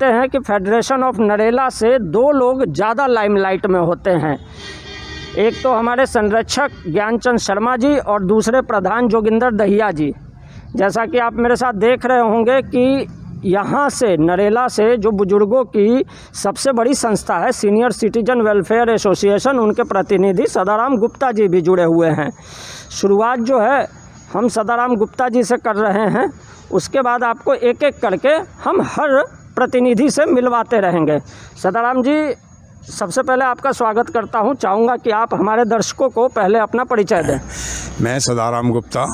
हैं कि federation of Narela से दो लोग ज़्यादा लाइमलाइट में होते हैं। एक तो हमारे संरक्षक ज्ञानचंद शर्मा जी और दूसरे प्रधान जोगिंदर दहिया जी। जैसा कि आप मेरे साथ देख रहे होंगे कि यहाँ से नरेला से जो बुजुर्गों की सबसे बड़ी संस्था है सीनियर सिटीजन वेलफेयर एसोसिएशन, उनके प्रतिनिधि सदाराम गुप्ता जी भी जुड़े हुए हैं। शुरुआत जो है हम सदाराम गुप्ता जी से कर रहे हैं, उसके बाद आपको एक एक करके हम हर प्रतिनिधि से मिलवाते रहेंगे। सदाराम जी, सबसे पहले आपका स्वागत करता हूं। चाहूँगा कि आप हमारे दर्शकों को पहले अपना परिचय दें। मैं सदाराम गुप्ता,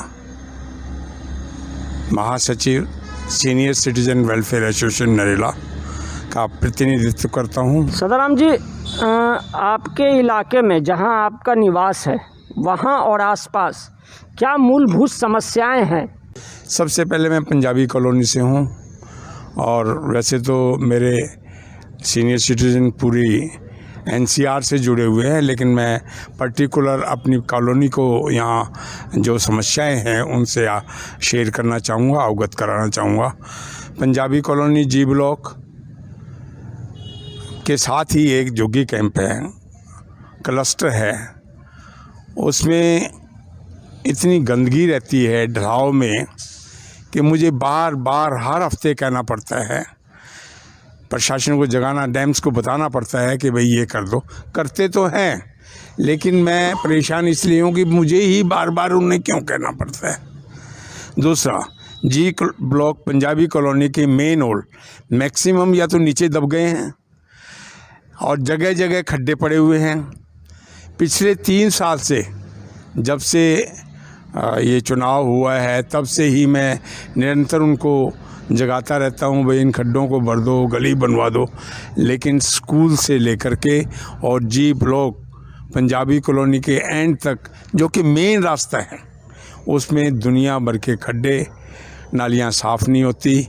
महासचिव senior citizen welfare association Narela का प्रतिनिधित्व करता हूं। सदाराम जी, आपके इलाके में जहां आपका निवास है वहां और आसपास क्या मूलभूत समस्याएं हैं? सबसे पहले मैं पंजाबी कॉलोनी से हूं और वैसे तो मेरे सीनियर सिटीजन पूरी एनसीआर से जुड़े हुए हैं, लेकिन मैं पर्टिकुलर अपनी कॉलोनी को यहाँ जो समस्याएं हैं उनसे शेयर करना चाहूँगा, अवगत कराना चाहूँगा। पंजाबी कॉलोनी जी ब्लॉक के साथ ही एक जोगी कैंप है, क्लस्टर है, उसमें इतनी गंदगी रहती है ढलाव में कि मुझे बार बार हर हफ्ते कहना पड़ता है, प्रशासन को जगाना, डैम्स को बताना पड़ता है कि भाई ये कर दो। करते तो हैं, लेकिन मैं परेशान इसलिए हूँ कि मुझे ही बार बार उन्हें क्यों कहना पड़ता है। दूसरा, जी ब्लॉक पंजाबी कॉलोनी के मेन रोड मैक्सिमम या तो नीचे दब गए हैं और जगह जगह खड्डे पड़े हुए हैं। पिछले 3 साल से जब से ये चुनाव हुआ है तब से ही मैं निरंतर उनको जगाता रहता हूँ, भाई इन खड्डों को भर दो, गली बनवा दो, लेकिन स्कूल से लेकर के और जी ब्लॉक पंजाबी कॉलोनी के एंड तक जो कि मेन रास्ता है उसमें दुनिया भर के खड्डे, नालियाँ साफ़ नहीं होती।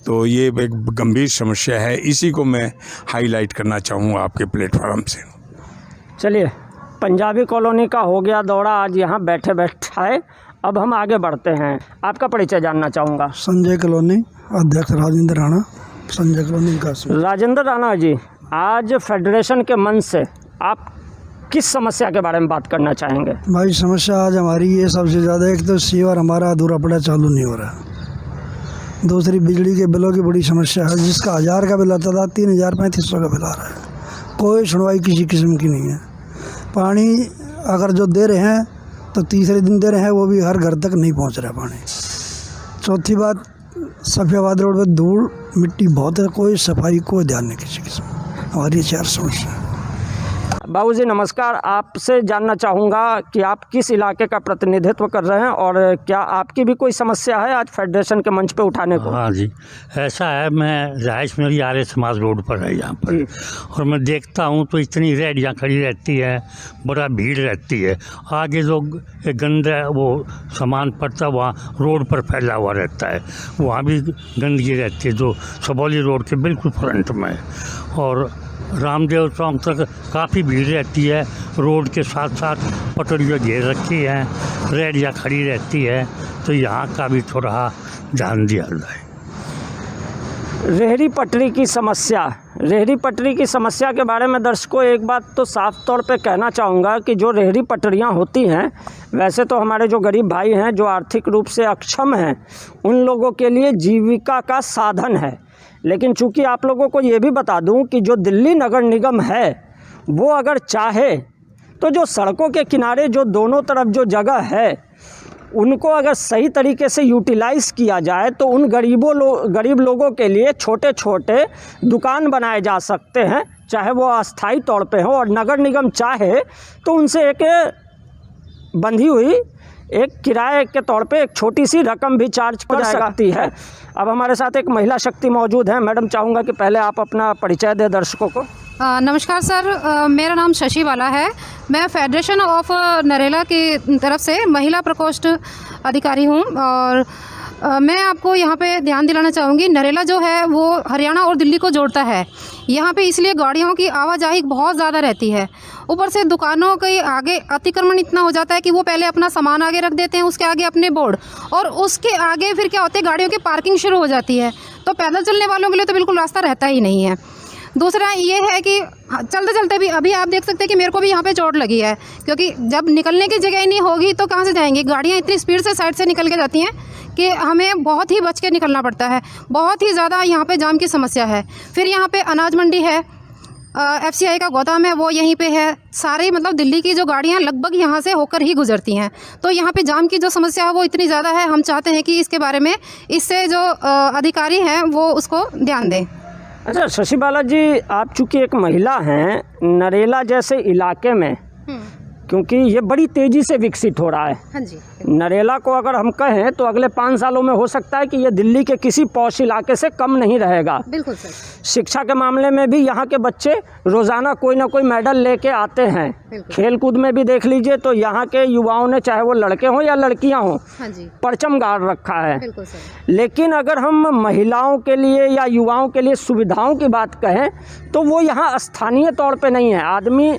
तो ये एक गंभीर समस्या है, इसी को मैं हाईलाइट करना चाहूँगा आपके प्लेटफॉर्म से। चलिए, पंजाबी कॉलोनी का हो गया दौरा, आज यहाँ बैठे बैठाए। अब हम आगे बढ़ते हैं। आपका परिचय जानना चाहूँगा। संजय कॉलोनी अध्यक्ष राजेंद्र राणा, संजय कॉलोनी का। राजेंद्र राणा जी, आज फेडरेशन के मंच से आप किस समस्या के बारे में बात करना चाहेंगे? भाई, समस्या आज हमारी ये सबसे ज़्यादा, एक तो सीवर हमारा अधूरा पड़ा, चालू नहीं हो रहा। दूसरी, बिजली के बिलों की बड़ी समस्या है, जिसका 1000 का बिल आता था 3035 का बिल आ रहा है। कोई सुनवाई किसी किस्म की नहीं है। पानी अगर जो दे रहे हैं तो तीसरे दिन दे रहे हैं, वो भी हर घर तक नहीं पहुंच रहा पानी। चौथी बात, सफियाबाद रोड पर धूल मिट्टी बहुत है, कोई सफाई कोई ध्यान नहीं किसी किस्म। हमारी 4 समस्या। बाबूजी नमस्कार, आपसे जानना चाहूँगा कि आप किस इलाके का प्रतिनिधित्व कर रहे हैं और क्या आपकी भी कोई समस्या है आज फेडरेशन के मंच पे उठाने को? हाँ जी, ऐसा है, मैं रहाइश मेरी आर्य समाज रोड पर है यहाँ पर, और मैं देखता हूँ तो इतनी रेहड़ियाँ खड़ी रहती है, बड़ा भीड़ रहती है। आगे जो गंदा वो सामान पड़ता है वहाँ रोड पर फैला हुआ रहता है, वहाँ भी गंदगी रहती है, जो सबौली रोड के बिल्कुल फ्रंट में। और रामदेव चौक तक काफ़ी भीड़ रहती है, रोड के साथ साथ पटरियाँ घेर रखी हैं, रेहड़ियाँ खड़ी रहती है, तो यहाँ का भी थोड़ा ध्यान दिया जाए। रेहड़ी पटरी की समस्या के बारे में दर्शकों एक बात तो साफ तौर पे कहना चाहूँगा कि जो रेहड़ी पटरियाँ होती हैं, वैसे तो हमारे जो गरीब भाई हैं, जो आर्थिक रूप से अक्षम हैं, उन लोगों के लिए जीविका का साधन है। लेकिन चूंकि आप लोगों को ये भी बता दूं कि जो दिल्ली नगर निगम है वो अगर चाहे तो जो सड़कों के किनारे जो दोनों तरफ जो जगह है उनको अगर सही तरीके से यूटिलाइज़ किया जाए तो उन गरीब लोगों के लिए छोटे छोटे दुकान बनाए जा सकते हैं, चाहे वो अस्थाई तौर पे हो। और नगर निगम चाहे तो उनसे एक बंधी हुई एक किराए के तौर पे एक छोटी सी रकम भी चार्ज कर सकती है। अब हमारे साथ एक महिला शक्ति मौजूद है। मैडम, चाहूँगा कि पहले आप अपना परिचय दें दर्शकों को। नमस्कार सर, मेरा नाम शशि बाला है। मैं फेडरेशन ऑफ नरेला की तरफ से महिला प्रकोष्ठ अधिकारी हूँ और मैं आपको यहाँ पे ध्यान दिलाना चाहूँगी, नरेला जो है वो हरियाणा और दिल्ली को जोड़ता है। यहाँ पे इसलिए गाड़ियों की आवाजाही बहुत ज़्यादा रहती है। ऊपर से दुकानों के आगे अतिक्रमण इतना हो जाता है कि वो पहले अपना सामान आगे रख देते हैं, उसके आगे अपने बोर्ड, और उसके आगे फिर क्या होता है, गाड़ियों की पार्किंग शुरू हो जाती है। तो तो पैदल चलने वालों के लिए तो बिल्कुल रास्ता रहता ही नहीं है। दूसरा ये है कि चलते चलते भी अभी आप देख सकते हैं कि मेरे को भी यहाँ पे चोट लगी है, क्योंकि जब निकलने की जगह ही नहीं होगी तो कहाँ से जाएंगे। गाड़ियाँ इतनी स्पीड से साइड से निकल के जाती हैं कि हमें बहुत ही बच के निकलना पड़ता है। बहुत ही ज़्यादा यहाँ पे जाम की समस्या है। फिर यहाँ पे अनाज मंडी है, FCI का गोदाम है, वो यहीं पे है। सारे मतलब दिल्ली की जो गाड़ियाँ लगभग यहाँ से होकर ही गुजरती हैं। तो यहाँ पे जाम की जो समस्या है वो इतनी ज़्यादा है। हम चाहते हैं कि इसके बारे में इससे जो अधिकारी हैं वो उसको ध्यान दें। अच्छा शशि बाला जी, आप चूँकि एक महिला हैं, नरेला जैसे इलाके में, क्योंकि ये बड़ी तेज़ी से विकसित हो रहा है। हाँ जी। नरेला को अगर हम कहें तो अगले 5 सालों में हो सकता है कि ये दिल्ली के किसी पॉश इलाके से कम नहीं रहेगा। बिल्कुल सर। शिक्षा के मामले में भी यहाँ के बच्चे रोज़ाना कोई ना कोई मेडल लेके आते हैं। खेल कूद में भी देख लीजिए तो यहाँ के युवाओं ने, चाहे वो लड़के हों या लड़कियाँ हों, हाँ जी, परचम गाड़ रखा है। बिल्कुल सर। लेकिन अगर हम महिलाओं के लिए या युवाओं के लिए सुविधाओं की बात कहें तो वो यहाँ स्थानीय तौर पे नहीं है। आदमी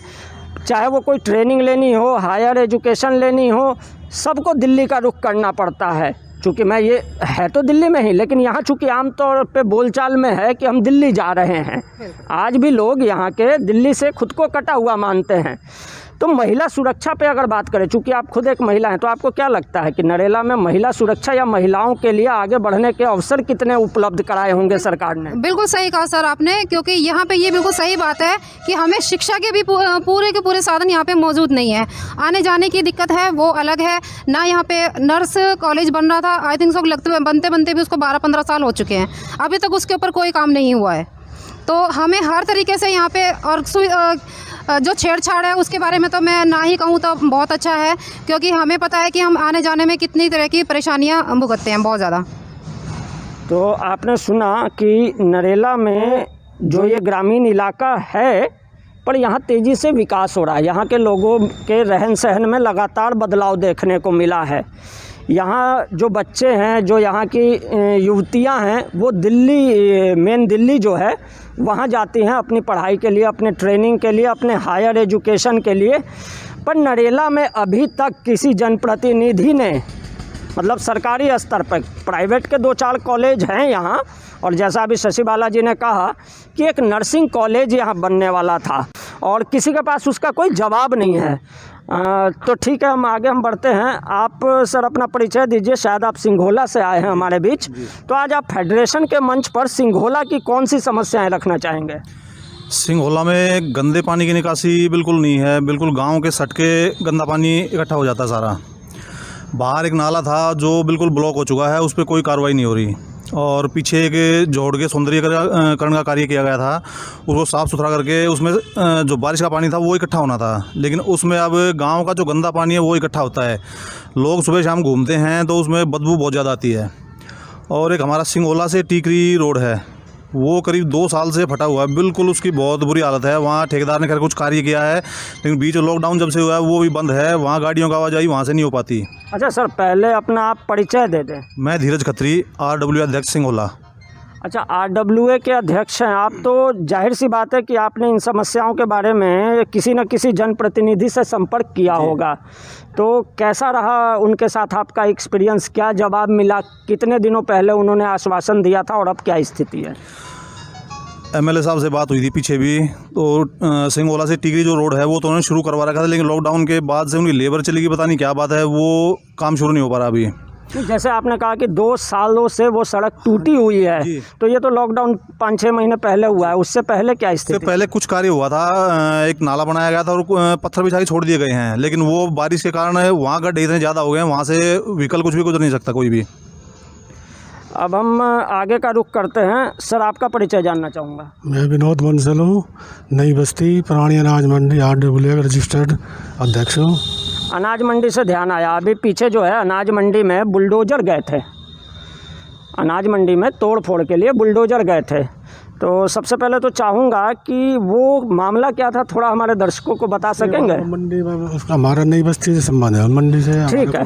चाहे वो कोई ट्रेनिंग लेनी हो, हायर एजुकेशन लेनी हो, सबको दिल्ली का रुख करना पड़ता है। चूँकि मैं ये है तो दिल्ली में ही, लेकिन यहाँ चूँकि आमतौर पे बोलचाल में है कि हम दिल्ली जा रहे हैं। आज भी लोग यहाँ के दिल्ली से खुद को कटा हुआ मानते हैं। तो महिला सुरक्षा पे अगर बात करें, चूँकि आप खुद एक महिला हैं, तो आपको क्या लगता है कि नरेला में महिला सुरक्षा या महिलाओं के लिए आगे बढ़ने के अवसर कितने उपलब्ध कराए होंगे सरकार ने? बिल्कुल सही कहा सर आपने, क्योंकि यहाँ पे ये बिल्कुल सही बात है कि हमें शिक्षा के भी पूरे के पूरे साधन यहाँ पे मौजूद नहीं है। आने जाने की दिक्कत है वो अलग है ना। यहाँ पे नर्स कॉलेज बन रहा था, आई थिंक सो बनते बनते भी उसको 12-15 साल हो चुके हैं, अभी तक उसके ऊपर कोई काम नहीं हुआ है। तो हमें हर तरीके से यहाँ पे, और जो छेड़छाड़ है उसके बारे में तो मैं ना ही कहूँ तो बहुत अच्छा है, क्योंकि हमें पता है कि हम आने जाने में कितनी तरह की परेशानियाँ भुगतते हैं, बहुत ज़्यादा। तो आपने सुना कि नरेला में जो ये ग्रामीण इलाका है, पर यहाँ तेज़ी से विकास हो रहा है। यहाँ के लोगों के रहन सहन में लगातार बदलाव देखने को मिला है। यहाँ जो बच्चे हैं, जो यहाँ की युवतियाँ हैं, वो दिल्ली, मेन दिल्ली जो है, वहाँ जाती हैं अपनी पढ़ाई के लिए, अपने ट्रेनिंग के लिए, अपने हायर एजुकेशन के लिए। पर नरेला में अभी तक किसी जनप्रतिनिधि ने, मतलब सरकारी स्तर पर, प्राइवेट के 2-4 कॉलेज हैं यहाँ, और जैसा अभी शशि बाला जी ने कहा कि एक नर्सिंग कॉलेज यहाँ बनने वाला था और किसी के पास उसका कोई जवाब नहीं है। तो ठीक है, हम आगे बढ़ते हैं। आप सर अपना परिचय दीजिए। शायद आप सिंघोला से आए हैं हमारे बीच, तो आज आप फेडरेशन के मंच पर सिंघोला की कौन सी समस्याएं रखना चाहेंगे? सिंघोला में गंदे पानी की निकासी बिल्कुल नहीं है। बिल्कुल गांव के सट के गंदा पानी इकट्ठा हो जाता है सारा। बाहर एक नाला था जो बिल्कुल ब्लॉक हो चुका है, उस पर कोई कार्रवाई नहीं हो रही। और पीछे एक जोड़ के सौंदर्यीकरण का कार्य किया गया था, उसको साफ़ सुथरा करके उसमें जो बारिश का पानी था वो इकट्ठा होना था, लेकिन उसमें अब गांव का जो गंदा पानी है वो इकट्ठा होता है। लोग सुबह शाम घूमते हैं तो उसमें बदबू बहुत ज़्यादा आती है। और एक हमारा सिंघोला से टीकरी रोड है, वो करीब 2 साल से फटा हुआ है, बिल्कुल उसकी बहुत बुरी हालत है। वहाँ ठेकेदार ने खैर कुछ कार्य किया है, लेकिन बीच में लॉकडाउन जब से हुआ है वो भी बंद है। वहाँ गाड़ियों का आवाजाही वहाँ से नहीं हो पाती। अच्छा सर, पहले अपना आप परिचय दे दें। मैं धीरज खत्री, RWA अध्यक्ष सिंघोला। अच्छा, RWA के अध्यक्ष हैं आप, तो जाहिर सी बात है कि आपने इन समस्याओं के बारे में किसी न किसी जनप्रतिनिधि से संपर्क किया होगा। तो कैसा रहा उनके साथ आपका एक्सपीरियंस? क्या जवाब मिला? कितने दिनों पहले उन्होंने आश्वासन दिया था और अब क्या स्थिति है? MLA साहब से बात हुई थी पीछे भी, तो सिंघोला से टीकरी जो रोड है वो तो उन्होंने शुरू करवा रखा था, लेकिन लॉकडाउन के बाद से उनकी लेबर चली गई, पता नहीं क्या बात है, वो काम शुरू नहीं हो पा रहा अभी। जैसे आपने कहा कि 2 सालों से वो सड़क टूटी हुई है, तो ये तो लॉकडाउन 5-6 महीने पहले हुआ है, उससे पहले क्या स्थिति? उससे पहले कुछ कार्य हुआ था, एक नाला बनाया गया था और पत्थर बिछा के छोड़ दिए गए हैं, लेकिन वो बारिश के कारण वहाँ गड्ढे इतने ज़्यादा हो गए हैं, वहाँ से व्हीकल कुछ भी गुजर नहीं सकता कोई भी। अब हम आगे का रुख करते हैं। सर आपका परिचय जानना चाहूँगा। मैं विनोद बंसल हूँ, नई बस्ती पुरानी अनाज मंडी RWA रजिस्टर्ड अध्यक्ष हूँ। अनाज मंडी से ध्यान आया, अभी पीछे जो है अनाज मंडी में बुलडोज़र गए थे, अनाज मंडी में तोड़ फोड़ के लिए बुलडोज़र गए थे। तो सबसे पहले तो चाहूँगा कि वो मामला क्या था, थोड़ा हमारे दर्शकों को बता सकेंगे? मंडी में उसका हमारा नई बस्ती से संबंध है, मंडी से ठीक है।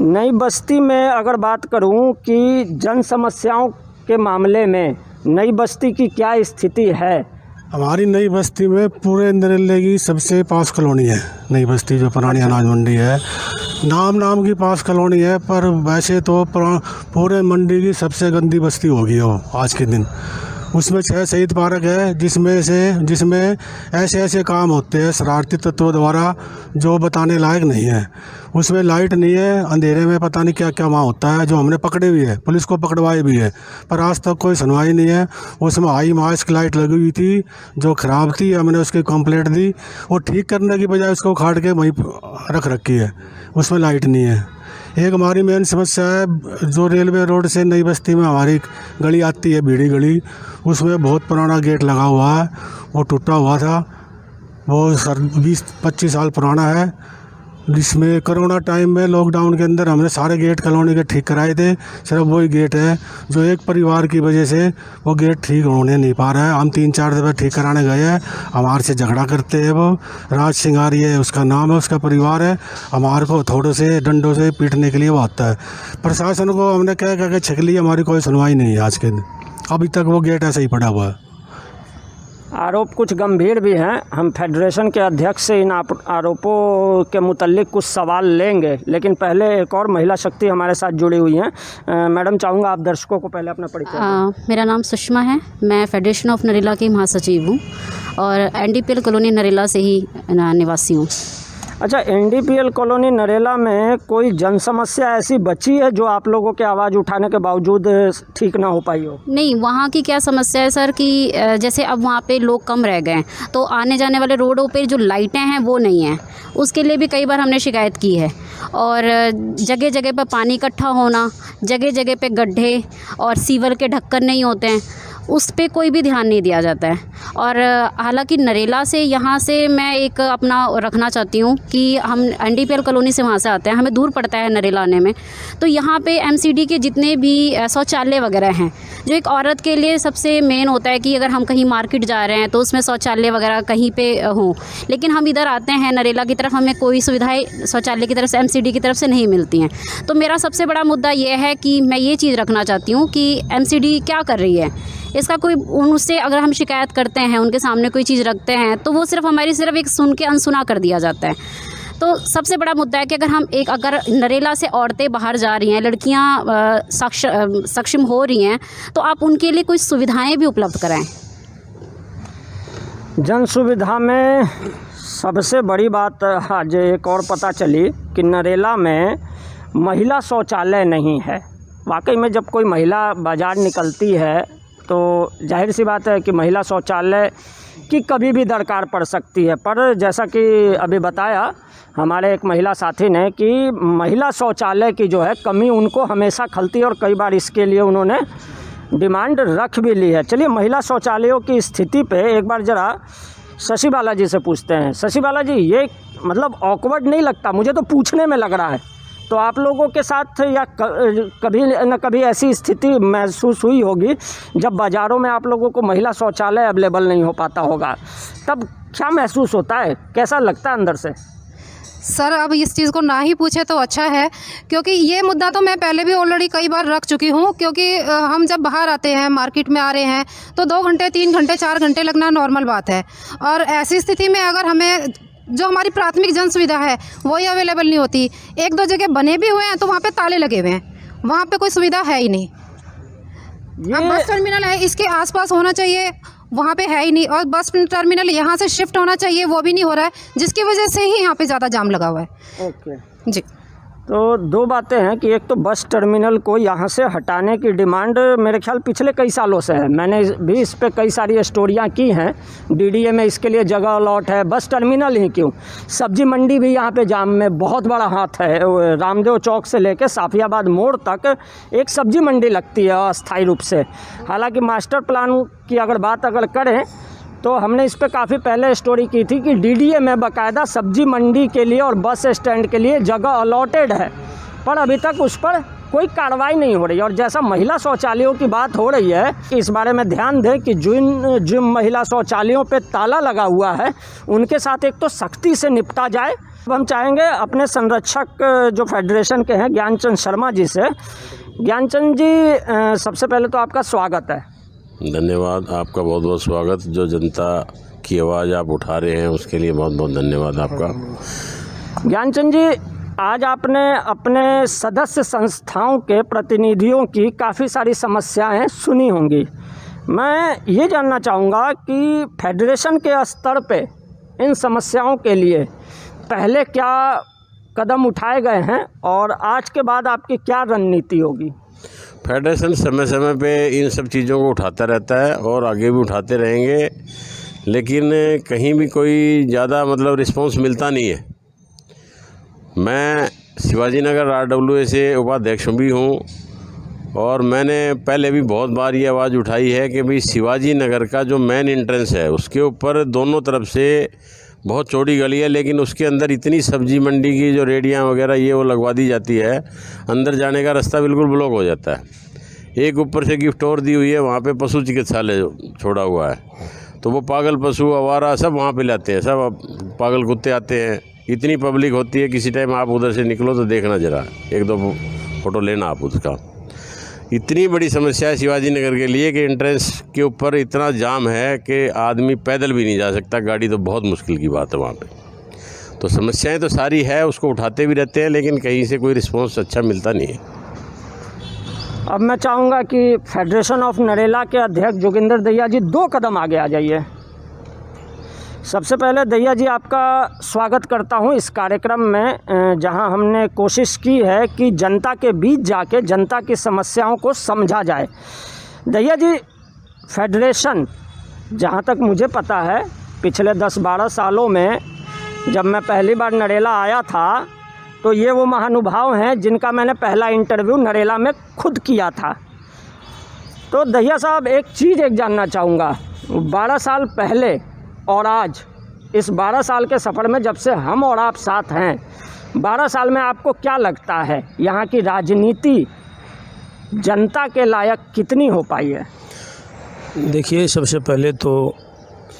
नई बस्ती में अगर बात करूँ कि जन समस्याओं के मामले में नई बस्ती की क्या स्थिति है, हमारी नई बस्ती में पूरे नरेले की सबसे पास कॉलोनी है। नई बस्ती जो पुरानी अनाज मंडी है, नाम की पास कॉलोनी है, पर वैसे तो पूरे मंडी की सबसे गंदी बस्ती होगी वो आज के दिन। उसमें 6 शहीद पार्क है, जिसमें ऐसे काम होते हैं शरारती तत्वों द्वारा जो बताने लायक नहीं है। उसमें लाइट नहीं है, अंधेरे में पता नहीं क्या क्या वहाँ होता है, जो हमने पकड़े भी है, पुलिस को पकड़वाए भी है, पर आज तक कोई सुनवाई नहीं है। उसमें हाई मास्क लाइट लगी हुई थी जो ख़राब थी, हमने उसकी कंप्लेंट दी, वो ठीक करने की बजाय उसको उखाड़ के वहीं रख रखी है, उसमें लाइट नहीं है। एक हमारी मेन समस्या है जो रेलवे रोड से नई बस्ती में हमारी गली आती है, बीड़ी गली, उसमें बहुत पुराना गेट लगा हुआ है, वो टूटा हुआ था, वो 20-25 साल पुराना है, जिसमें कोरोना टाइम में लॉकडाउन के अंदर हमने सारे गेट कॉलोनी के ठीक कराए थे। सिर्फ वही गेट है जो एक परिवार की वजह से वो गेट ठीक होने नहीं पा रहा है। हम 3-4 दफ़े ठीक कराने गए हैं, हमारे से झगड़ा करते हैं। वो राज सिंगारी है उसका नाम है, उसका परिवार है, हमारे को थोड़े से डंडों से पीटने के लिए वो आता है। प्रशासन को हमने कह के छक ली, हमारी कोई सुनवाई नहीं है आज के दिन, अभी तक वो गेट ऐसे ही पड़ा हुआ है। आरोप कुछ गंभीर भी हैं। हम फेडरेशन के अध्यक्ष से इन आरोपों के मुतल्लिक कुछ सवाल लेंगे, लेकिन पहले एक और महिला शक्ति हमारे साथ जुड़ी हुई हैं। मैडम, चाहूँगा आप दर्शकों को पहले अपना परिचय दें। मेरा नाम सुषमा है, मैं फेडरेशन ऑफ नरेला की महासचिव हूँ और NDPL कॉलोनी नरेला से ही निवासी हूँ। अच्छा, NDPL कॉलोनी नरेला में कोई जन समस्या ऐसी बची है जो आप लोगों के आवाज़ उठाने के बावजूद ठीक ना हो पाई हो? नहीं, वहाँ की क्या समस्या है सर कि जैसे अब वहाँ पे लोग कम रह गए, तो आने जाने वाले रोडों पे जो लाइटें हैं वो नहीं हैं, उसके लिए भी कई बार हमने शिकायत की है। और जगह जगह पे पानी इकट्ठा होना, जगह जगह पे गड्ढे और सीवर के ढक्कन नहीं होते हैं, उस पे कोई भी ध्यान नहीं दिया जाता है। और हालांकि नरेला से यहाँ से मैं एक अपना रखना चाहती हूँ कि हम NDPL कॉलोनी से वहाँ से आते हैं, हमें दूर पड़ता है नरेला आने में, तो यहाँ पे MCD के जितने भी शौचालय वगैरह हैं, जो एक औरत के लिए सबसे मेन होता है कि अगर हम कहीं मार्केट जा रहे हैं तो उसमें शौचालय वगैरह कहीं पे हों, लेकिन हम इधर आते हैं नरेला की तरफ, हमें कोई सुविधाएं शौचालय की तरफ से MCD की तरफ से नहीं मिलती हैं। तो मेरा सबसे बड़ा मुद्दा ये है कि मैं ये चीज़ रखना चाहती हूँ कि MCD क्या कर रही है, इसका कोई उनसे अगर हम शिकायत करते हैं, उनके सामने कोई चीज़ रखते हैं, तो वो सिर्फ हमारी सिर्फ एक सुन के अनसुना कर दिया जाता है। तो सबसे बड़ा मुद्दा है कि अगर नरेला से औरतें बाहर जा रही हैं, लड़कियां सक्षम हो रही हैं, तो आप उनके लिए कुछ सुविधाएं भी उपलब्ध कराएं। जन सुविधा में सबसे बड़ी बात आज एक और पता चली कि नरेला में महिला शौचालय नहीं है। वाकई में जब कोई महिला बाज़ार निकलती है तो जाहिर सी बात है कि महिला शौचालय की कभी भी दरकार पड़ सकती है, पर जैसा कि अभी बताया हमारे एक महिला साथी ने कि महिला शौचालय की जो है कमी उनको हमेशा खलती है और कई बार इसके लिए उन्होंने डिमांड रख भी ली है। चलिए, महिला शौचालयों की स्थिति पे एक बार ज़रा शशि बाला जी से पूछते हैं। शशि बाला जी, ये मतलब ऑकवर्ड नहीं लगता? मुझे तो पूछने में लग रहा है, तो आप लोगों के साथ या कभी न कभी ऐसी स्थिति महसूस हुई होगी जब बाज़ारों में आप लोगों को महिला शौचालय अवेलेबल नहीं हो पाता होगा, तब क्या महसूस होता है, कैसा लगता है अंदर से? सर, अब इस चीज़ को ना ही पूछे तो अच्छा है, क्योंकि ये मुद्दा तो मैं पहले भी ऑलरेडी कई बार रख चुकी हूँ। क्योंकि हम जब बाहर आते हैं, मार्केट में आ रहे हैं, तो 2 घंटे 3 घंटे 4 घंटे लगना नॉर्मल बात है। और ऐसी स्थिति में अगर हमें जो हमारी प्राथमिक जन सुविधा है वही अवेलेबल नहीं होती, 1-2 जगह बने भी हुए हैं तो वहाँ पे ताले लगे हुए हैं, वहाँ पे कोई सुविधा है ही नहीं। अब बस टर्मिनल है, इसके आसपास होना चाहिए, वहाँ पे है ही नहीं। और बस टर्मिनल यहाँ से शिफ्ट होना चाहिए, वो भी नहीं हो रहा है, जिसकी वजह से ही यहाँ पे ज़्यादा जाम लगा हुआ है। ओके जी, तो 2 बातें हैं कि एक तो बस टर्मिनल को यहाँ से हटाने की डिमांड मेरे ख्याल पिछले कई सालों से है। मैंने भी इस पे कई सारी स्टोरियाँ की हैं, DDA में इसके लिए जगह अलॉट है। बस टर्मिनल ही क्यों, सब्जी मंडी भी यहाँ पे जाम में बहुत बड़ा हाथ है। रामदेव चौक से लेकर साफियाबाद मोड़ तक एक सब्जी मंडी लगती है अस्थायी रूप से। हालांकि मास्टर प्लान की अगर बात करें तो हमने इस पे काफ़ी पहले स्टोरी की थी कि DDA में बाकायदा सब्जी मंडी के लिए और बस स्टैंड के लिए जगह अलॉटेड है, पर अभी तक उस पर कोई कार्रवाई नहीं हो रही। और जैसा महिला शौचालयों की बात हो रही है कि इस बारे में ध्यान दें कि जिन महिला शौचालयों पे ताला लगा हुआ है उनके साथ एक तो सख्ती से निपटा जाए। अब हम चाहेंगे अपने संरक्षक जो फेडरेशन के हैं ज्ञानचंद शर्मा जी से। ज्ञानचंद जी, सबसे पहले तो आपका स्वागत है। धन्यवाद, आपका बहुत बहुत स्वागत। जो जनता की आवाज़ आप उठा रहे हैं उसके लिए बहुत बहुत धन्यवाद आपका। ज्ञानचंद जी, आज आपने अपने सदस्य संस्थाओं के प्रतिनिधियों की काफ़ी सारी समस्याएं सुनी होंगी। मैं ये जानना चाहूँगा कि फेडरेशन के स्तर पे इन समस्याओं के लिए पहले क्या कदम उठाए गए हैं और आज के बाद आपकी क्या रणनीति होगी? फेडरेशन समय समय पे इन सब चीज़ों को उठाता रहता है और आगे भी उठाते रहेंगे, लेकिन कहीं भी कोई ज़्यादा मतलब रिस्पांस मिलता नहीं है। मैं शिवाजी नगर RWA से उपाध्यक्ष भी हूँ और मैंने पहले भी बहुत बार ये आवाज़ उठाई है कि भाई शिवाजी नगर का जो मेन एंट्रेंस है उसके ऊपर दोनों तरफ से बहुत चौड़ी गली है, लेकिन उसके अंदर इतनी सब्जी मंडी की जो रेडियाँ वगैरह ये वो लगवा दी जाती है, अंदर जाने का रास्ता बिल्कुल ब्लॉक हो जाता है। एक ऊपर से गिफ्ट और दी हुई है, वहाँ पे पशु चिकित्सालय छोड़ा हुआ है, तो वो पागल पशु आवारा सब वहाँ पे लाते हैं, सब पागल कुत्ते आते हैं। इतनी पब्लिक होती है, किसी टाइम आप उधर से निकलो तो देखना ज़रा, एक दो फ़ोटो लेना आप उसका। इतनी बड़ी समस्या है शिवाजी नगर के लिए कि एंट्रेंस के ऊपर इतना जाम है कि आदमी पैदल भी नहीं जा सकता, गाड़ी तो बहुत मुश्किल की बात है वहाँ पे। तो समस्याएं तो सारी है, उसको उठाते भी रहते हैं, लेकिन कहीं से कोई रिस्पांस अच्छा मिलता नहीं है। अब मैं चाहूँगा कि फेडरेशन ऑफ नरेला के अध्यक्ष जोगिंदर दहिया जी 2 कदम आगे आ जाइए। सबसे पहले दहिया जी, आपका स्वागत करता हूं इस कार्यक्रम में, जहां हमने कोशिश की है कि जनता के बीच जाके जनता की समस्याओं को समझा जाए। दहिया जी, फेडरेशन जहां तक मुझे पता है पिछले 10-12 सालों में जब मैं पहली बार नरेला आया था तो ये वो महानुभाव हैं जिनका मैंने पहला इंटरव्यू नरेला में खुद किया था। तो दहिया साहब, एक चीज़ जानना चाहूँगा, 12 साल पहले और आज इस 12 साल के सफ़र में जब से हम और आप साथ हैं, 12 साल में आपको क्या लगता है यहाँ की राजनीति जनता के लायक कितनी हो पाई है? देखिए, सबसे पहले तो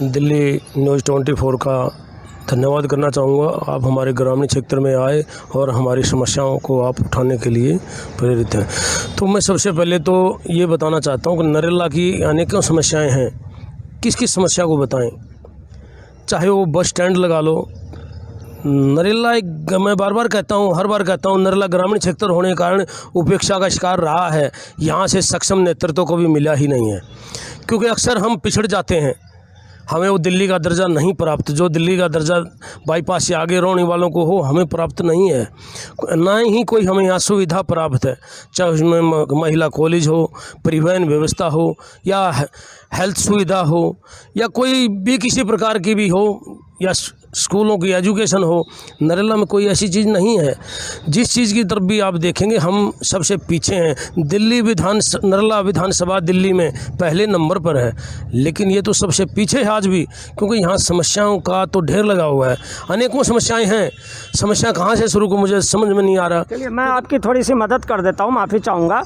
दिल्ली न्यूज़ 24 का धन्यवाद करना चाहूँगा। आप हमारे ग्रामीण क्षेत्र में आए और हमारी समस्याओं को आप उठाने के लिए प्रेरित हैं। तो मैं सबसे पहले तो ये बताना चाहता हूँ कि नरेला की अनेकों समस्याएँ हैं। किस किस समस्या को बताएं? चाहे वो बस स्टैंड लगा लो, नरेला एक, मैं बार बार कहता हूँ, हर बार कहता हूँ, नरेला ग्रामीण क्षेत्र होने के कारण उपेक्षा का शिकार रहा है। यहाँ से सक्षम नेतृत्व को भी मिला ही नहीं है, क्योंकि अक्सर हम पिछड़ जाते हैं। हमें वो दिल्ली का दर्जा नहीं प्राप्त, जो दिल्ली का दर्जा बाईपास से आगे रहने वालों को हो, हमें प्राप्त नहीं है। ना ही कोई हमें यहाँ सुविधा प्राप्त है, चाहे उसमें महिला कॉलेज हो, परिवहन व्यवस्था हो, या हेल्थ सुविधा हो, या कोई भी किसी प्रकार की भी हो, या स्कूलों की एजुकेशन हो। नरेला में कोई ऐसी चीज़ नहीं है। जिस चीज़ की तरफ भी आप देखेंगे हम सबसे पीछे हैं। नरेला विधानसभा दिल्ली में पहले नंबर पर है, लेकिन ये तो सबसे पीछे है आज भी, क्योंकि यहाँ समस्याओं का तो ढेर लगा हुआ है। अनेकों समस्याएं हैं, समस्या कहाँ से शुरू को मुझे समझ में नहीं आ रहा। चलिए, मैं आपकी थोड़ी सी मदद कर देता हूँ, माफ़ी चाहूँगा।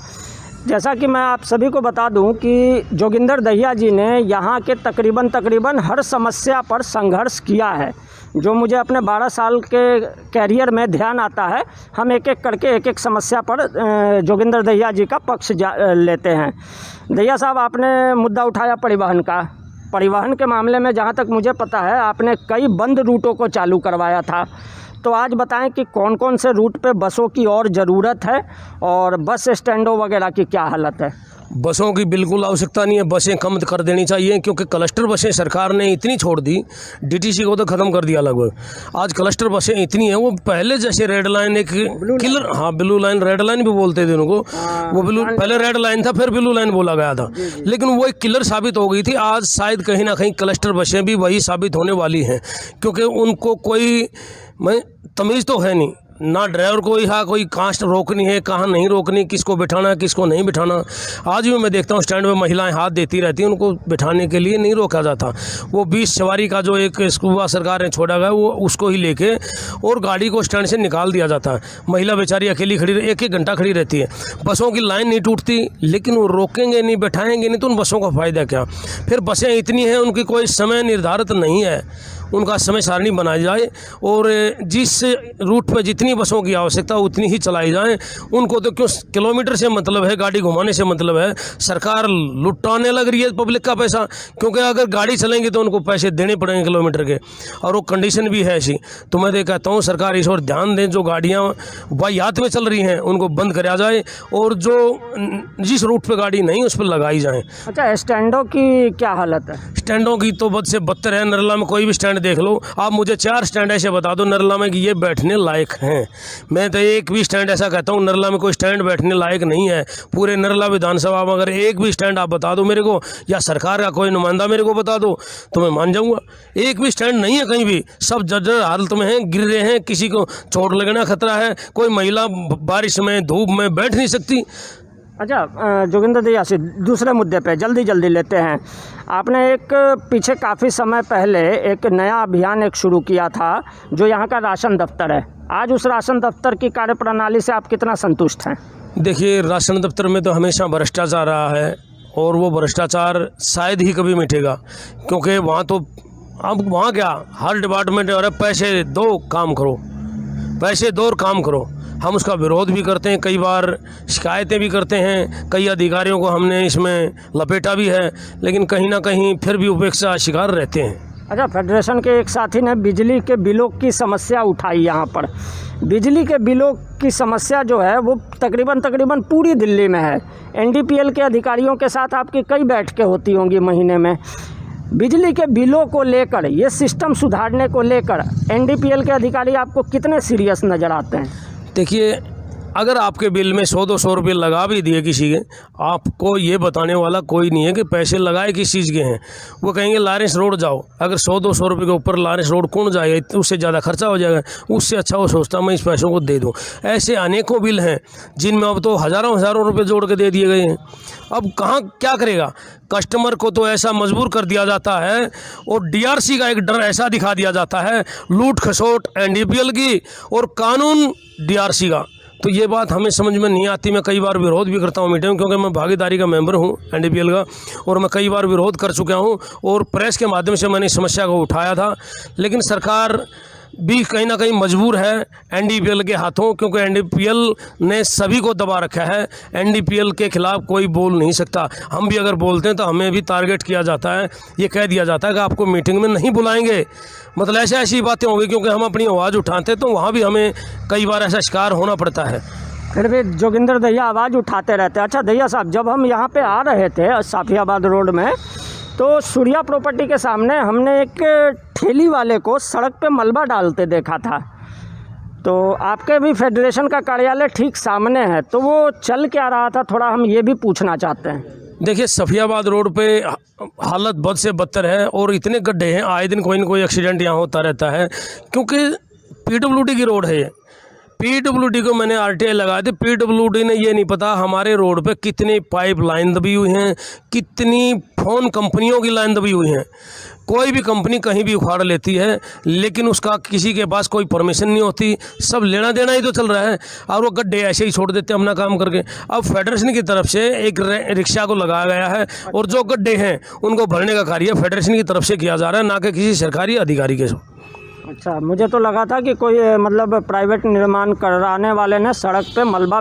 जैसा कि मैं आप सभी को बता दूं कि जोगिंदर दहिया जी ने यहाँ के तकरीबन हर समस्या पर संघर्ष किया है। जो मुझे अपने 12 साल के कैरियर में ध्यान आता है, हम एक एक करके एक एक समस्या पर जोगिंदर दहिया जी का पक्ष लेते हैं। दहिया साहब, आपने मुद्दा उठाया परिवहन का। परिवहन के मामले में जहाँ तक मुझे पता है आपने कई बंद रूटों को चालू करवाया था। तो आज बताएं कि कौन कौन से रूट पे बसों की और ज़रूरत है और बस स्टैंडों वगैरह की क्या हालत है? बसों की बिल्कुल आवश्यकता नहीं है, बसें कम कर देनी चाहिए, क्योंकि क्लस्टर बसें सरकार ने इतनी छोड़ दी, डीटीसी को तो ख़त्म कर दिया लगभग। आज क्लस्टर बसें इतनी हैं, वो पहले जैसे रेड लाइन एक किलर, हाँ ब्लू लाइन, रेड लाइन भी बोलते थे उनको, वो ब्लू, पहले रेड लाइन था फिर ब्लू लाइन बोला गया था, लेकिन वो एक किलर साबित हो गई थी। आज शायद कहीं ना कहीं क्लस्टर बसें भी वही साबित होने वाली हैं, क्योंकि उनको कोई तमीज़ तो है नहीं, ना ड्राइवर को यहाँ कोई कहाँ रोकनी है, कहाँ नहीं रोकनी, किसको बिठाना है, किसको नहीं बिठाना। आज भी मैं देखता हूँ स्टैंड में महिलाएं हाथ देती रहती हैं, उनको बिठाने के लिए नहीं रोका जाता। वो 20 सवारी का जो एक स्कूबा सरकार ने छोड़ा गया, वो उसको ही लेके और गाड़ी को स्टैंड से निकाल दिया जाता है। महिला बेचारी अकेली खड़ी, 1-1 घंटा खड़ी रहती है। बसों की लाइन नहीं टूटती, लेकिन वो रोकेंगे नहीं, बैठाएंगे नहीं, तो उन बसों का फ़ायदा क्या? फिर बसें इतनी हैं, उनकी कोई समय निर्धारित नहीं है, उनका समय सारणी बनाई जाए और जिस रूट पर जितनी बसों की आवश्यकता उतनी ही चलाई जाए। उनको तो क्यों किलोमीटर से मतलब है, गाड़ी घुमाने से मतलब है। सरकार लुटाने लग रही है पब्लिक का पैसा, क्योंकि अगर गाड़ी चलेंगी तो उनको पैसे देने पड़ेंगे किलोमीटर के, और वो कंडीशन भी है ऐसी। तो मैं तो कहता हूँ सरकार इस और ध्यान दें, जो गाड़ियाँ वाहियात में चल रही हैं उनको बंद कराया जाए और जो जिस रूट पे गाड़ी नहीं उस पर लगाई जाए। अच्छा, स्टैंडों की क्या हालत है? स्टैंडों की तो बद से बदतर है। नरला में कोई भी स्टैंड देख लो आप, मुझे 4 स्टैंड ऐसे बता दो नरला में कि ये बैठने लायक हैं। मैं तो एक भी स्टैंड ऐसा कहता हूँ नरला में कोई स्टैंड बैठने लायक नहीं है। पूरे नरला विधानसभा में अगर एक भी स्टैंड आप बता दो मेरे को, या सरकार का कोई नुमाइंदा मेरे को बता दो, तो मैं मान जाऊँगा। एक भी स्टैंड नहीं है कहीं भी, सब जर्जर हालत में हैं, गिर रहे हैं, किसी को चोट लगना खतरा है, कोई महिला बारिश में धूप में बैठ नहीं सकती। अच्छा जोगिंदर दैया से दूसरे मुद्दे पे जल्दी लेते हैं। आपने एक पीछे काफ़ी समय पहले एक नया अभियान शुरू किया था जो यहाँ का राशन दफ्तर है। आज उस राशन दफ्तर की कार्यप्रणाली से आप कितना संतुष्ट हैं? देखिए, राशन दफ्तर में तो हमेशा भ्रष्टाचार रहा है और वो भ्रष्टाचार शायद ही कभी मिटेगा, क्योंकि वहाँ तो अब वहाँ क्या हर डिपार्टमेंट और पैसे दो काम करो, पैसे दो और काम करो। हम उसका विरोध भी करते हैं, कई बार शिकायतें भी करते हैं, कई अधिकारियों को हमने इसमें लपेटा भी है, लेकिन कहीं ना कहीं फिर भी उपेक्षा शिकार रहते हैं। अच्छा, फेडरेशन के एक साथी ने बिजली के बिलों की समस्या उठाई। यहाँ पर बिजली के बिलों की समस्या जो है वो तकरीबन पूरी दिल्ली में है। NDPL के अधिकारियों के साथ आपकी कई बैठकें होती होंगी महीने में। बिजली के बिलों को लेकर, ये सिस्टम सुधारने को लेकर NDPL के अधिकारी आपको कितने सीरियस नज़र आते हैं? देखिए, अगर आपके बिल में 100-200 रुपये लगा भी दिए किसी के, आपको ये बताने वाला कोई नहीं है कि पैसे लगाए किस चीज़ के हैं। वो कहेंगे लॉरेंस रोड जाओ, अगर 100-200 रुपये के ऊपर लॉरेंस रोड कौन जाएगा, उससे ज़्यादा खर्चा हो जाएगा। उससे अच्छा वो सोचता मैं इस पैसों को दे दूँ। ऐसे अनेकों बिल हैं जिनमें अब तो हज़ारों रुपये जोड़ के दे दिए गए हैं। अब कहाँ क्या करेगा कस्टमर को, तो ऐसा मजबूर कर दिया जाता है और DRC का एक डर ऐसा दिखा दिया जाता है, लूट खसोट NDPL की और कानून DRC का। तो ये बात हमें समझ में नहीं आती। मैं कई बार विरोध भी करता हूँ मीटिंग, क्योंकि मैं भागीदारी का मेंबर हूँ NDPL का, और मैं कई बार विरोध कर चुका हूँ और प्रेस के माध्यम से मैंने इस समस्या को उठाया था। लेकिन सरकार भी कहीं ना कहीं मजबूर है NDPL के हाथों, क्योंकि NDPL ने सभी को दबा रखा है। NDPL के खिलाफ कोई बोल नहीं सकता। हम भी अगर बोलते हैं तो हमें भी टारगेट किया जाता है, ये कह दिया जाता है कि आपको मीटिंग में नहीं बुलाएंगे। मतलब ऐसी बातें हो गई, क्योंकि हम अपनी आवाज़ उठाते तो वहाँ भी हमें कई बार ऐसा शिकार होना पड़ता है। फिर भी जोगिंदर दैया आवाज़ उठाते रहते हैं। अच्छा दैया साहब, जब हम यहाँ पे आ रहे थे साफियाबाद रोड में, तो सूर्या प्रॉपर्टी के सामने हमने एक ठेली वाले को सड़क पे मलबा डालते देखा था। तो आपके भी फेडरेशन का कार्यालय ठीक सामने है, तो वो चल क्या रहा था, थोड़ा हम ये भी पूछना चाहते हैं। देखिए, सफियाबाद रोड पे हालत बद से बदतर है और इतने गड्ढे हैं, आए दिन कोई न कोई एक्सीडेंट यहाँ होता रहता है, क्योंकि PWD की रोड है। PWD को मैंने RTI लगा दी। PWD ने ये नहीं पता हमारे रोड पे कितनी पाइप लाइन दबी हुई हैं, कितनी फ़ोन कंपनियों की लाइन दबी हुई हैं। कोई भी कंपनी कहीं भी उखाड़ लेती है, लेकिन उसका किसी के पास कोई परमिशन नहीं होती, सब लेना देना ही तो चल रहा है, और वो गड्ढे ऐसे ही छोड़ देते हैं अपना काम करके। अब फेडरेशन की तरफ से एक रिक्शा को लगाया गया है और जो गड्ढे हैं उनको भरने का कार्य फेडरेशन की तरफ से किया जा रहा है, ना कि किसी सरकारी अधिकारी के। अच्छा, मुझे तो लगा था कि कोई मतलब प्राइवेट निर्माण कराने वाले ने सड़क पे मलबा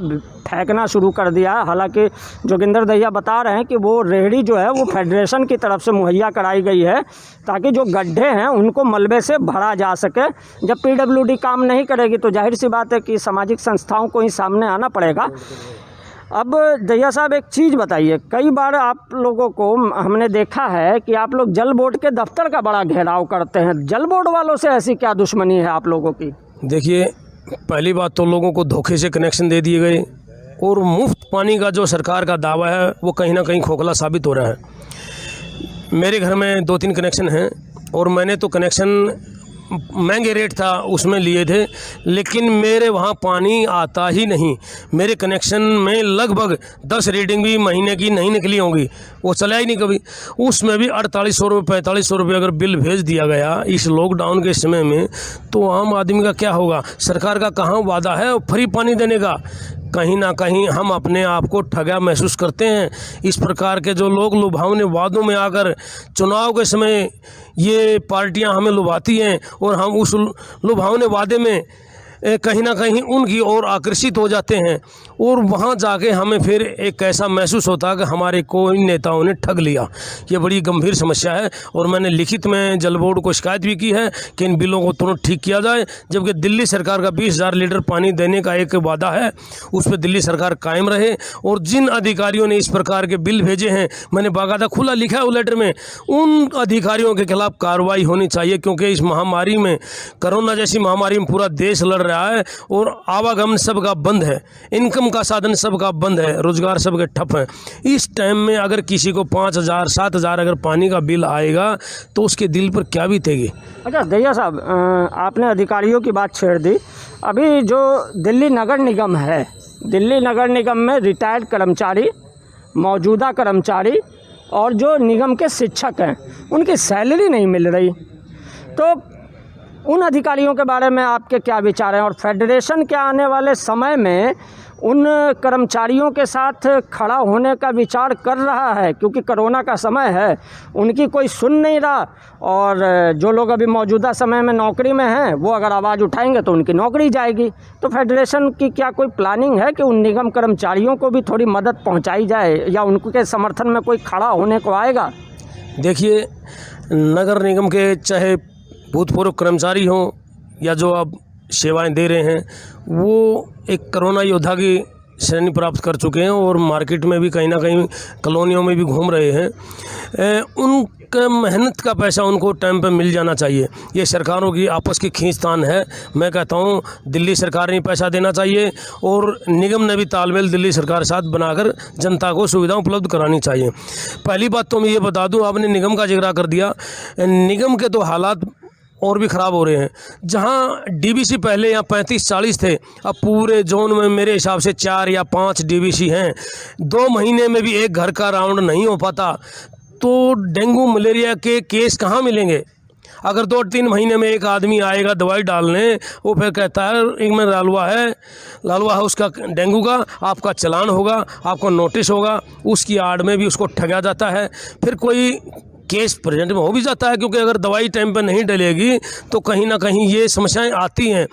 फेंकना शुरू कर दिया है। हालांकि जोगिंदर दैया बता रहे हैं कि वो रेहड़ी जो है वो फेडरेशन की तरफ से मुहैया कराई गई है, ताकि जो गड्ढे हैं उनको मलबे से भरा जा सके। जब PWD काम नहीं करेगी तो जाहिर सी बात है कि सामाजिक संस्थाओं को ही सामने आना पड़ेगा। अब दैया साहब, एक चीज़ बताइए, कई बार आप लोगों को हमने देखा है कि आप लोग जल बोर्ड के दफ्तर का बड़ा घेराव करते हैं। जल बोर्ड वालों से ऐसी क्या दुश्मनी है आप लोगों की? देखिए, पहली बात तो लोगों को धोखे से कनेक्शन दे दिए गए, और मुफ्त पानी का जो सरकार का दावा है वो कहीं ना कहीं खोखला साबित हो रहा है। मेरे घर में 2-3 कनेक्शन हैं और मैंने तो कनेक्शन महंगे रेट था उसमें लिए थे, लेकिन मेरे वहाँ पानी आता ही नहीं। मेरे कनेक्शन में लगभग 10 रीडिंग भी महीने की नहीं निकली होंगी, वो चला ही नहीं कभी। उसमें भी 4800 रुपये 4500 रुपये अगर बिल भेज दिया गया इस लॉकडाउन के समय में, तो आम आदमी का क्या होगा। सरकार का कहाँ वादा है फ्री पानी देने का। कहीं ना कहीं हम अपने आप को ठगा महसूस करते हैं। इस प्रकार के जो लोग लुभावने वादों में आकर चुनाव के समय ये पार्टियां हमें लुभाती हैं और हम उस लुभावने वादे में कहीं ना कहीं उनकी ओर आकर्षित हो जाते हैं, और वहाँ जाके हमें फिर एक ऐसा महसूस होता है कि हमारे को इन नेताओं ने ठग लिया। ये बड़ी गंभीर समस्या है, और मैंने लिखित में जल बोर्ड को शिकायत भी की है कि इन बिलों को तुरंत ठीक किया जाए। जबकि दिल्ली सरकार का 20,000 लीटर पानी देने का एक वादा है, उस पर दिल्ली सरकार कायम रहे। और जिन अधिकारियों ने इस प्रकार के बिल भेजे हैं, मैंने बाकायदा खुला लिखा है वो लेटर में, उन अधिकारियों के खिलाफ कार्रवाई होनी चाहिए। क्योंकि इस महामारी में, कोरोना जैसी महामारी में पूरा देश लड़ रहा है और आवागमन सबका बंद है, इनकम का साधन सबका बंद है, रोजगार सबके ठप है। इस टाइम में अगर किसी को 5,000 7,000 अगर पानी का बिल आएगा तो उसके दिल पर क्या बीतेगी। अच्छा दहिया साहब, आपने अधिकारियों की बात छेड़ दी। अभी जो दिल्ली नगर निगम है, दिल्ली नगर निगम में रिटायर्ड कर्मचारी, मौजूदा कर्मचारी और जो निगम के शिक्षक हैं, उनकी सैलरी नहीं मिल रही, तो उन अधिकारियों के बारे में आपके क्या विचार हैं। और फेडरेशन के आने वाले समय में उन कर्मचारियों के साथ खड़ा होने का विचार कर रहा है, क्योंकि कोरोना का समय है, उनकी कोई सुन नहीं रहा। और जो लोग अभी मौजूदा समय में नौकरी में हैं, वो अगर आवाज़ उठाएंगे तो उनकी नौकरी जाएगी। तो फेडरेशन की क्या कोई प्लानिंग है कि उन निगम कर्मचारियों को भी थोड़ी मदद पहुंचाई जाए, या उनके समर्थन में कोई खड़ा होने को आएगा। देखिए, नगर निगम के चाहे भूतपूर्व कर्मचारी हों या जो अब सेवाएं दे रहे हैं, वो एक कोरोना योद्धा की श्रेणी प्राप्त कर चुके हैं और मार्केट में भी कहीं ना कहीं कॉलोनियों में भी घूम रहे हैं। उनका मेहनत का पैसा उनको टाइम पे मिल जाना चाहिए। ये सरकारों की आपस की खींचतान है। मैं कहता हूँ दिल्ली सरकार ने पैसा देना चाहिए और निगम ने भी तालमेल दिल्ली सरकार के साथ बनाकर जनता को सुविधा उपलब्ध करानी चाहिए। पहली बात तो मैं ये बता दूँ, आपने निगम का जिक्र कर दिया, निगम के तो हालात और भी ख़राब हो रहे हैं। जहां डीबीसी पहले यहाँ 35-40 थे, अब पूरे जोन में मेरे हिसाब से 4 या 5 डीबीसी हैं। 2 महीने में भी एक घर का राउंड नहीं हो पाता, तो डेंगू मलेरिया के केस कहाँ मिलेंगे। अगर 2-3 महीने में एक आदमी आएगा दवाई डालने, वो फिर कहता है एक में लालवा है उसका डेंगू का, आपका चालान होगा, आपको नोटिस होगा, उसकी आड़ में भी उसको ठगा जाता है। फिर कोई केस प्रेजेंट में हो भी जाता है, क्योंकि अगर दवाई टाइम पे नहीं डलेगी तो कहीं ना कहीं ये समस्याएं आती हैं।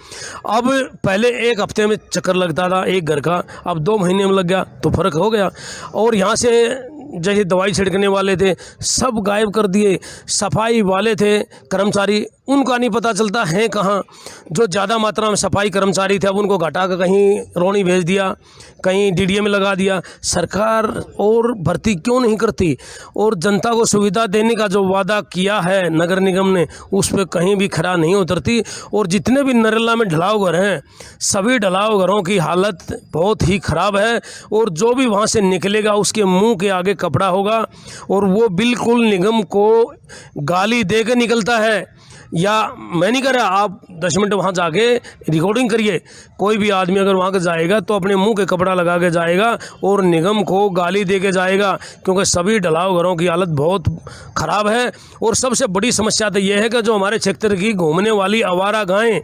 अब पहले 1 हफ्ते में चक्कर लगता था एक घर का, अब 2 महीने में लग गया, तो फ़र्क हो गया। और यहाँ से जैसे दवाई छिड़कने वाले थे सब गायब कर दिए, सफाई वाले थे कर्मचारी, उनका नहीं पता चलता है कहाँ। जो ज़्यादा मात्रा में सफाई कर्मचारी थे अब उनको घटा कर कहीं रोनी भेज दिया, कहीं डीडीए में लगा दिया। सरकार और भर्ती क्यों नहीं करती, और जनता को सुविधा देने का जो वादा किया है नगर निगम ने, उस पर कहीं भी खरा नहीं उतरती। और जितने भी नरेला में ढलाव घर हैं, सभी ढलाव घरों की हालत बहुत ही ख़राब है, और जो भी वहाँ से निकलेगा उसके मुँह के आगे कपड़ा होगा, और वो बिल्कुल निगम को गाली दे के निकलता है। या मैं नहीं कह रहा, आप 10 मिनट वहाँ जाके रिकॉर्डिंग करिए, कोई भी आदमी अगर वहाँ के जाएगा तो अपने मुंह के कपड़ा लगा के जाएगा और निगम को गाली दे के जाएगा, क्योंकि सभी ढलाव घरों की हालत बहुत ख़राब है। और सबसे बड़ी समस्या तो ये है कि जो हमारे क्षेत्र की घूमने वाली आवारा गायें,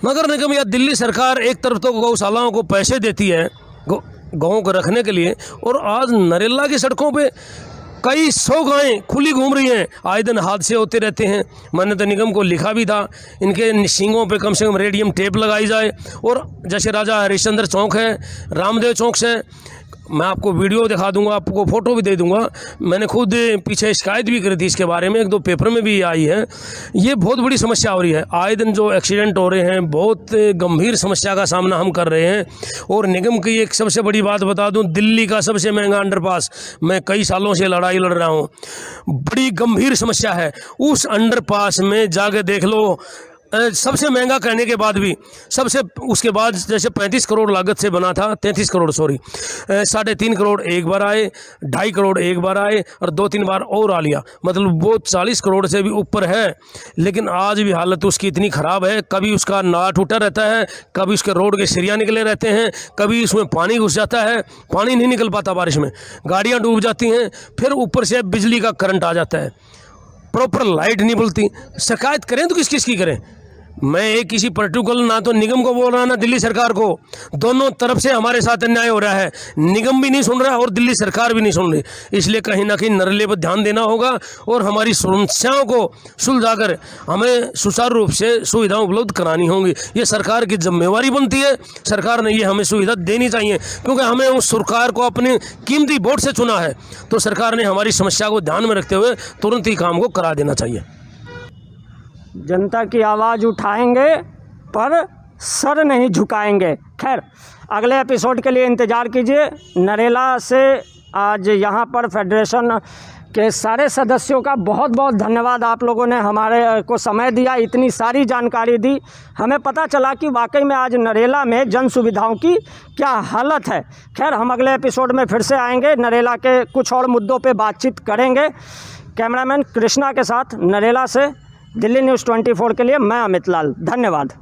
नगर निगम या दिल्ली सरकार एक तरफ तो गौशालाओं को पैसे देती है गौं को रखने के लिए, और आज नरेला की सड़कों पे कई 100 गायें खुली घूम रही हैं। आए दिन हादसे होते रहते हैं। मैंने तो निगम को लिखा भी था, इनके सींगों पे कम से कम रेडियम टेप लगाई जाए। और जैसे राजा हरिश्चंद्र चौक है, रामदेव चौक से, मैं आपको वीडियो दिखा दूंगा, आपको फ़ोटो भी दे दूंगा। मैंने खुद पीछे शिकायत भी करी थी इसके बारे में, 1-2 पेपर में भी आई है। ये बहुत बड़ी समस्या हो रही है। आए दिन जो एक्सीडेंट हो रहे हैं, बहुत गंभीर समस्या का सामना हम कर रहे हैं। और निगम की एक सबसे बड़ी बात बता दूं, दिल्ली का सबसे महंगा अंडरपास, मैं कई सालों से लड़ाई लड़ रहा हूँ, बड़ी गंभीर समस्या है। उस अंडरपास में जाके देख लो, सबसे महंगा कहने के बाद भी सबसे उसके बाद जैसे 35 करोड़ लागत से बना था, 33 करोड़ सॉरी, 3.5 करोड़ एक बार आए, 2.5 करोड़ एक बार आए और 2-3 बार और आ लिया, मतलब वो 40 करोड़ से भी ऊपर है। लेकिन आज भी हालत उसकी इतनी ख़राब है, कभी उसका नाला टूटा रहता है, कभी उसके रोड के सिरिया निकले रहते हैं, कभी उसमें पानी घुस जाता है, पानी नहीं निकल पाता बारिश में, गाड़ियाँ डूब जाती हैं, फिर ऊपर से बिजली का करंट आ जाता है, प्रॉपर लाइट नहीं बोलती। शिकायत करें तो किस किस की करें? मैं एक किसी पर्टिकुलर ना तो निगम को बोल रहा ना दिल्ली सरकार को, दोनों तरफ से हमारे साथ अन्याय हो रहा है। निगम भी नहीं सुन रहा और दिल्ली सरकार भी नहीं सुन रही, इसलिए कहीं ना कहीं नरेले पर ध्यान देना होगा और हमारी समस्याओं को सुलझाकर हमें सुचारू रूप से सुविधाएं उपलब्ध करानी होंगी। ये सरकार की जिम्मेवारी बनती है, सरकार ने ये हमें सुविधा देनी चाहिए, क्योंकि हमें उस सरकार को अपने कीमती वोट से चुना है, तो सरकार ने हमारी समस्या को ध्यान में रखते हुए तुरंत ही काम को करा देना चाहिए। जनता की आवाज़ उठाएंगे पर सर नहीं झुकाएंगे। खैर, अगले एपिसोड के लिए इंतज़ार कीजिए। नरेला से आज यहाँ पर फेडरेशन के सारे सदस्यों का बहुत बहुत धन्यवाद। आप लोगों ने हमारे को समय दिया, इतनी सारी जानकारी दी, हमें पता चला कि वाकई में आज नरेला में जन सुविधाओं की क्या हालत है। खैर, हम अगले एपिसोड में फिर से आएंगे, नरेला के कुछ और मुद्दों पे बातचीत करेंगे। कैमरामैन कृष्णा के साथ नरेला से दिल्ली न्यूज़ 24 के लिए मैं अमित लाल, धन्यवाद।